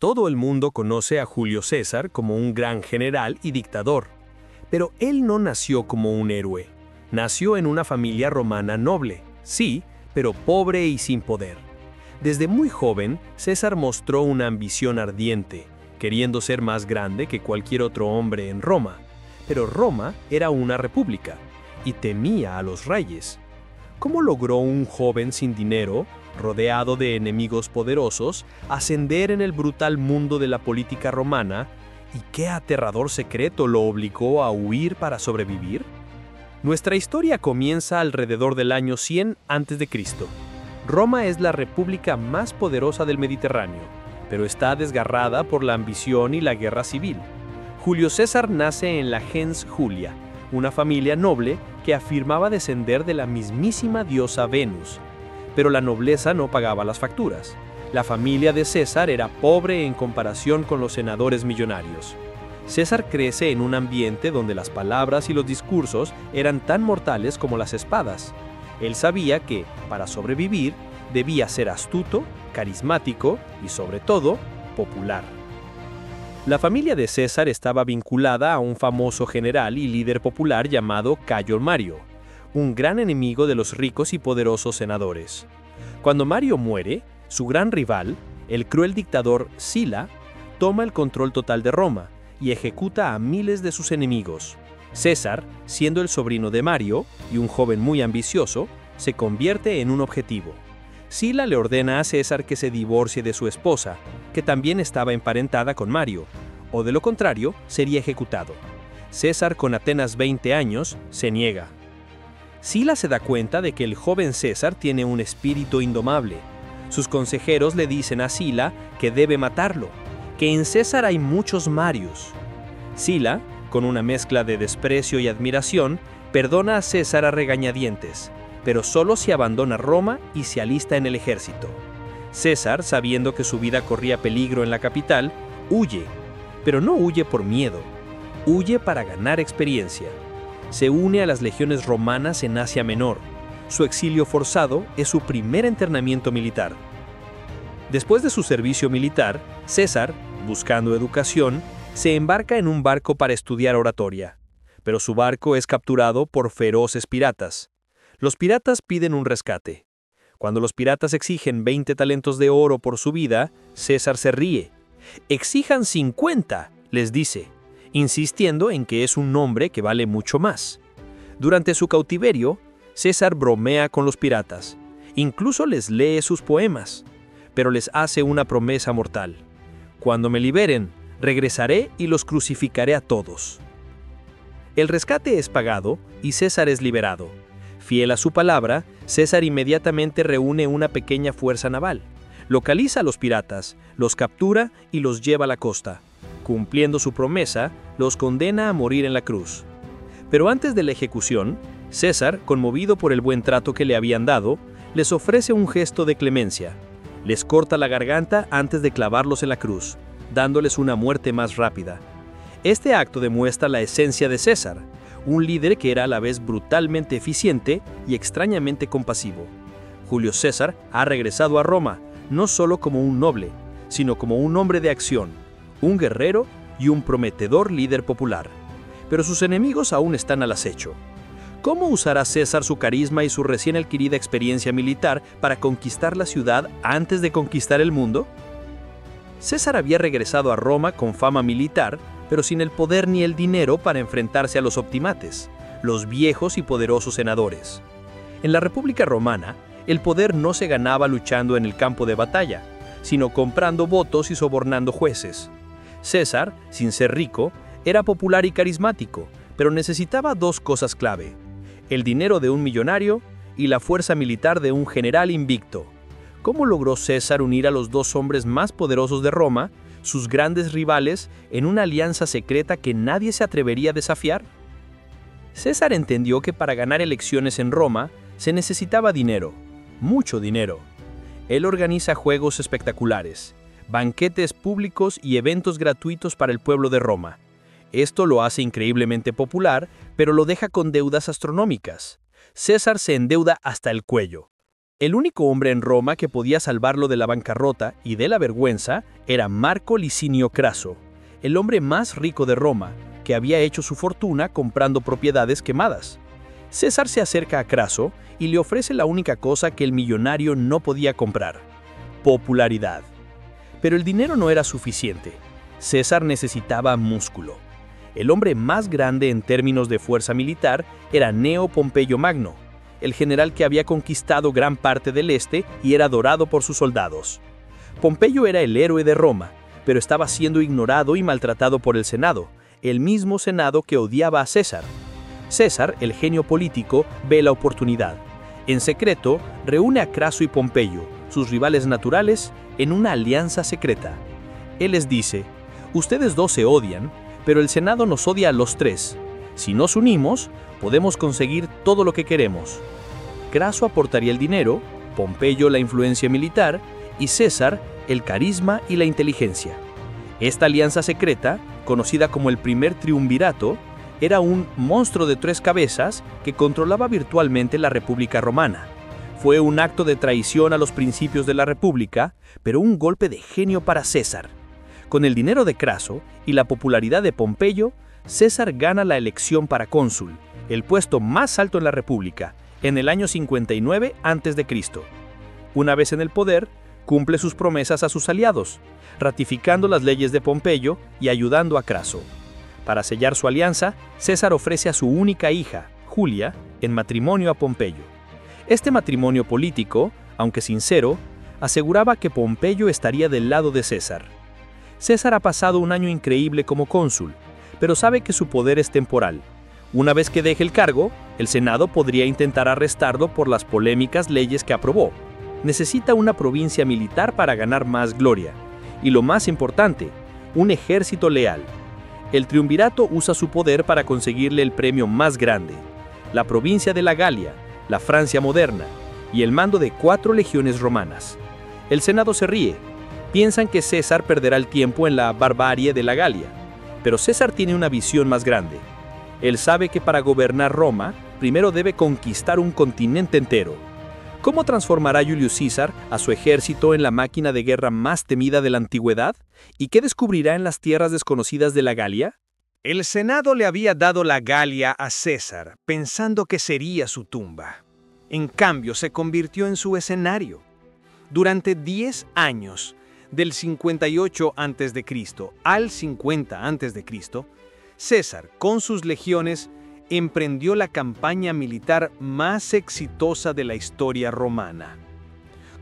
Todo el mundo conoce a Julio César como un gran general y dictador, pero él no nació como un héroe. Nació en una familia romana noble, sí, pero pobre y sin poder. Desde muy joven, César mostró una ambición ardiente, queriendo ser más grande que cualquier otro hombre en Roma. Pero Roma era una república y temía a los reyes. ¿Cómo logró un joven sin dinero, rodeado de enemigos poderosos, ascender en el brutal mundo de la política romana? ¿Y qué aterrador secreto lo obligó a huir para sobrevivir? Nuestra historia comienza alrededor del año 100 a.C. Roma es la república más poderosa del Mediterráneo, pero está desgarrada por la ambición y la guerra civil. Julio César nace en la gens Julia, una familia noble que afirmaba descender de la mismísima diosa Venus. Pero la nobleza no pagaba las facturas. La familia de César era pobre en comparación con los senadores millonarios. César crece en un ambiente donde las palabras y los discursos eran tan mortales como las espadas. Él sabía que, para sobrevivir, debía ser astuto, carismático y, sobre todo, popular. La familia de César estaba vinculada a un famoso general y líder popular llamado Cayo Mario, un gran enemigo de los ricos y poderosos senadores. Cuando Mario muere, su gran rival, el cruel dictador Sila, toma el control total de Roma y ejecuta a miles de sus enemigos. César, siendo el sobrino de Mario y un joven muy ambicioso, se convierte en un objetivo. Sila le ordena a César que se divorcie de su esposa, que también estaba emparentada con Mario, o de lo contrario, sería ejecutado. César, con apenas 20 años, se niega. Sila se da cuenta de que el joven César tiene un espíritu indomable. Sus consejeros le dicen a Sila que debe matarlo, que en César hay muchos Marios. Sila, con una mezcla de desprecio y admiración, perdona a César a regañadientes, pero solo si abandona Roma y se alista en el ejército. César, sabiendo que su vida corría peligro en la capital, huye, pero no huye por miedo, huye para ganar experiencia. Se une a las legiones romanas en Asia Menor. Su exilio forzado es su primer entrenamiento militar. Después de su servicio militar, César, buscando educación, se embarca en un barco para estudiar oratoria. Pero su barco es capturado por feroces piratas. Los piratas piden un rescate. Cuando los piratas exigen 20 talentos de oro por su vida, César se ríe. «Exijan 50», les dice, insistiendo en que es un nombre que vale mucho más. Durante su cautiverio, César bromea con los piratas. Incluso les lee sus poemas, pero les hace una promesa mortal. «Cuando me liberen, regresaré y los crucificaré a todos». El rescate es pagado y César es liberado. Fiel a su palabra, César inmediatamente reúne una pequeña fuerza naval. Localiza a los piratas, los captura y los lleva a la costa. Cumpliendo su promesa, los condena a morir en la cruz. Pero antes de la ejecución, César, conmovido por el buen trato que le habían dado, les ofrece un gesto de clemencia. Les corta la garganta antes de clavarlos en la cruz, dándoles una muerte más rápida. Este acto demuestra la esencia de César, un líder que era a la vez brutalmente eficiente y extrañamente compasivo. Julio César ha regresado a Roma, no solo como un noble, sino como un hombre de acción, un guerrero y un prometedor líder popular. Pero sus enemigos aún están al acecho. ¿Cómo usará César su carisma y su recién adquirida experiencia militar para conquistar la ciudad antes de conquistar el mundo? César había regresado a Roma con fama militar, pero sin el poder ni el dinero para enfrentarse a los optimates, los viejos y poderosos senadores. En la República Romana, el poder no se ganaba luchando en el campo de batalla, sino comprando votos y sobornando jueces. César, sin ser rico, era popular y carismático, pero necesitaba dos cosas clave: el dinero de un millonario y la fuerza militar de un general invicto. ¿Cómo logró César unir a los dos hombres más poderosos de Roma, sus grandes rivales, en una alianza secreta que nadie se atrevería a desafiar? César entendió que para ganar elecciones en Roma se necesitaba dinero, mucho dinero. Él organiza juegos espectaculares, banquetes públicos y eventos gratuitos para el pueblo de Roma. Esto lo hace increíblemente popular, pero lo deja con deudas astronómicas. César se endeuda hasta el cuello. El único hombre en Roma que podía salvarlo de la bancarrota y de la vergüenza era Marco Licinio Craso, el hombre más rico de Roma, que había hecho su fortuna comprando propiedades quemadas. César se acerca a Craso y le ofrece la única cosa que el millonario no podía comprar: popularidad. Pero el dinero no era suficiente. César necesitaba músculo. El hombre más grande en términos de fuerza militar era Cneo Pompeyo Magno, el general que había conquistado gran parte del este y era adorado por sus soldados. Pompeyo era el héroe de Roma, pero estaba siendo ignorado y maltratado por el Senado, el mismo Senado que odiaba a César. César, el genio político, ve la oportunidad. En secreto, reúne a Craso y Pompeyo, sus rivales naturales, en una alianza secreta. Él les dice: ustedes dos se odian, pero el Senado nos odia a los tres. Si nos unimos, podemos conseguir todo lo que queremos. Craso aportaría el dinero, Pompeyo la influencia militar y César el carisma y la inteligencia. Esta alianza secreta, conocida como el primer triunvirato, era un monstruo de 3 cabezas que controlaba virtualmente la República Romana. Fue un acto de traición a los principios de la República, pero un golpe de genio para César. Con el dinero de Craso y la popularidad de Pompeyo, César gana la elección para cónsul, el puesto más alto en la República, en el año 59 a.C. Una vez en el poder, cumple sus promesas a sus aliados, ratificando las leyes de Pompeyo y ayudando a Craso. Para sellar su alianza, César ofrece a su única hija, Julia, en matrimonio a Pompeyo. Este matrimonio político, aunque sincero, aseguraba que Pompeyo estaría del lado de César. César ha pasado un año increíble como cónsul, pero sabe que su poder es temporal. Una vez que deje el cargo, el Senado podría intentar arrestarlo por las polémicas leyes que aprobó. Necesita una provincia militar para ganar más gloria. Y lo más importante, un ejército leal. El triunvirato usa su poder para conseguirle el premio más grande: la provincia de la Galia, la Francia moderna, y el mando de 4 legiones romanas. El Senado se ríe. Piensan que César perderá el tiempo en la barbarie de la Galia. Pero César tiene una visión más grande. Él sabe que para gobernar Roma, primero debe conquistar un continente entero. ¿Cómo transformará Julius César a su ejército en la máquina de guerra más temida de la antigüedad? ¿Y qué descubrirá en las tierras desconocidas de la Galia? El Senado le había dado la Galia a César, pensando que sería su tumba. En cambio, se convirtió en su escenario. Durante 10 años, del 58 a.C. al 50 a.C., César, con sus legiones, emprendió la campaña militar más exitosa de la historia romana.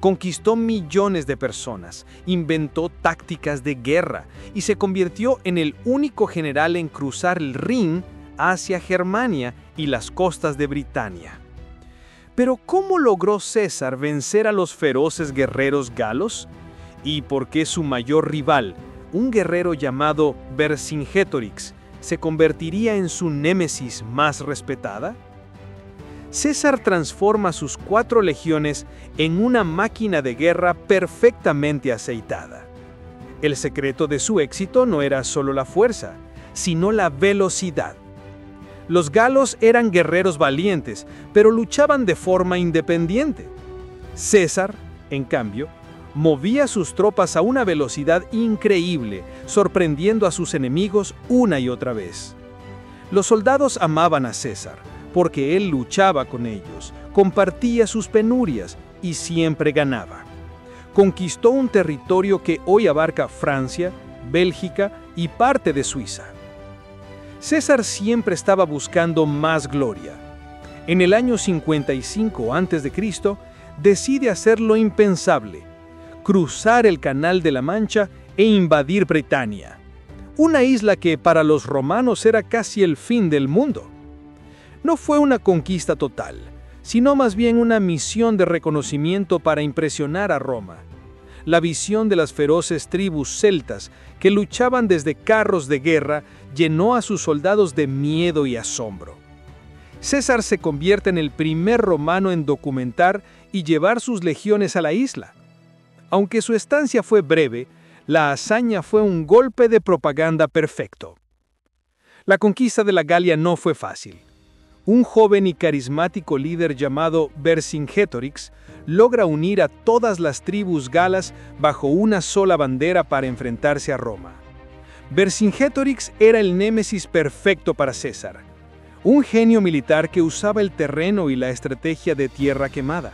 Conquistó millones de personas, inventó tácticas de guerra y se convirtió en el único general en cruzar el Rin hacia Germania y las costas de Britania. Pero ¿cómo logró César vencer a los feroces guerreros galos? ¿Y por qué su mayor rival, un guerrero llamado Vercingetorix, se convertiría en su némesis más respetada? César transforma sus 4 legiones en una máquina de guerra perfectamente aceitada. El secreto de su éxito no era solo la fuerza, sino la velocidad. Los galos eran guerreros valientes, pero luchaban de forma independiente. César, en cambio, movía sus tropas a una velocidad increíble, sorprendiendo a sus enemigos una y otra vez. Los soldados amaban a César, porque él luchaba con ellos, compartía sus penurias y siempre ganaba. Conquistó un territorio que hoy abarca Francia, Bélgica y parte de Suiza. César siempre estaba buscando más gloria. En el año 55 a.C., decide hacer lo impensable: cruzar el Canal de la Mancha e invadir Britania, una isla que para los romanos era casi el fin del mundo. No fue una conquista total, sino más bien una misión de reconocimiento para impresionar a Roma. La visión de las feroces tribus celtas que luchaban desde carros de guerra llenó a sus soldados de miedo y asombro. César se convierte en el primer romano en documentar y llevar sus legiones a la isla. Aunque su estancia fue breve, la hazaña fue un golpe de propaganda perfecto. La conquista de la Galia no fue fácil. Un joven y carismático líder llamado Vercingetorix logra unir a todas las tribus galas bajo una sola bandera para enfrentarse a Roma. Vercingetorix era el némesis perfecto para César, un genio militar que usaba el terreno y la estrategia de tierra quemada.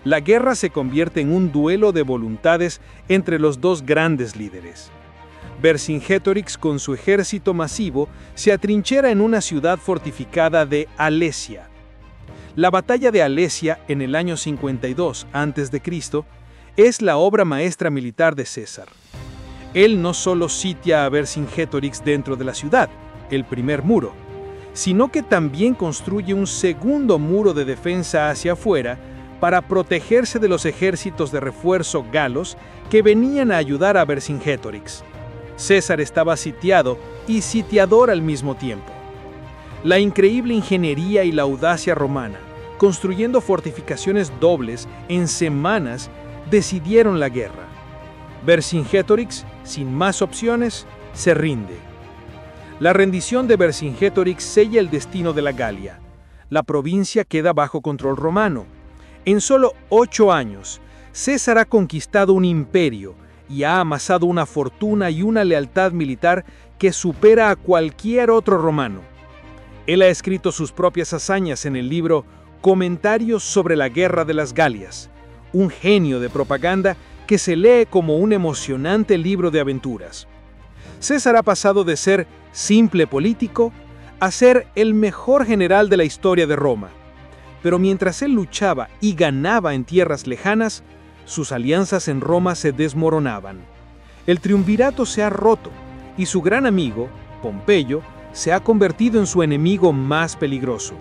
La guerra se convierte en un duelo de voluntades entre los dos grandes líderes. Vercingetorix, con su ejército masivo, se atrinchera en una ciudad fortificada de Alesia. La batalla de Alesia, en el año 52 a.C., es la obra maestra militar de César. Él no solo sitia a Vercingetorix dentro de la ciudad, el primer muro, sino que también construye un segundo muro de defensa hacia afuera para protegerse de los ejércitos de refuerzo galos que venían a ayudar a Vercingetorix. César estaba sitiado y sitiador al mismo tiempo. La increíble ingeniería y la audacia romana, construyendo fortificaciones dobles en semanas, decidieron la guerra. Vercingetorix, sin más opciones, se rinde. La rendición de Vercingetorix sella el destino de la Galia. La provincia queda bajo control romano. En solo 8 años, César ha conquistado un imperio y ha amasado una fortuna y una lealtad militar que supera a cualquier otro romano. Él ha escrito sus propias hazañas en el libro Comentarios sobre la Guerra de las Galias, un genio de propaganda que se lee como un emocionante libro de aventuras. César ha pasado de ser simple político a ser el mejor general de la historia de Roma. Pero mientras él luchaba y ganaba en tierras lejanas, sus alianzas en Roma se desmoronaban. El triunvirato se ha roto y su gran amigo, Pompeyo, se ha convertido en su enemigo más peligroso.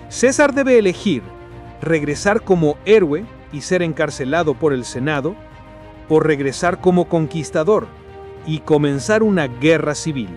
César debe elegir regresar como héroe y ser encarcelado por el Senado, o regresar como conquistador y comenzar una guerra civil.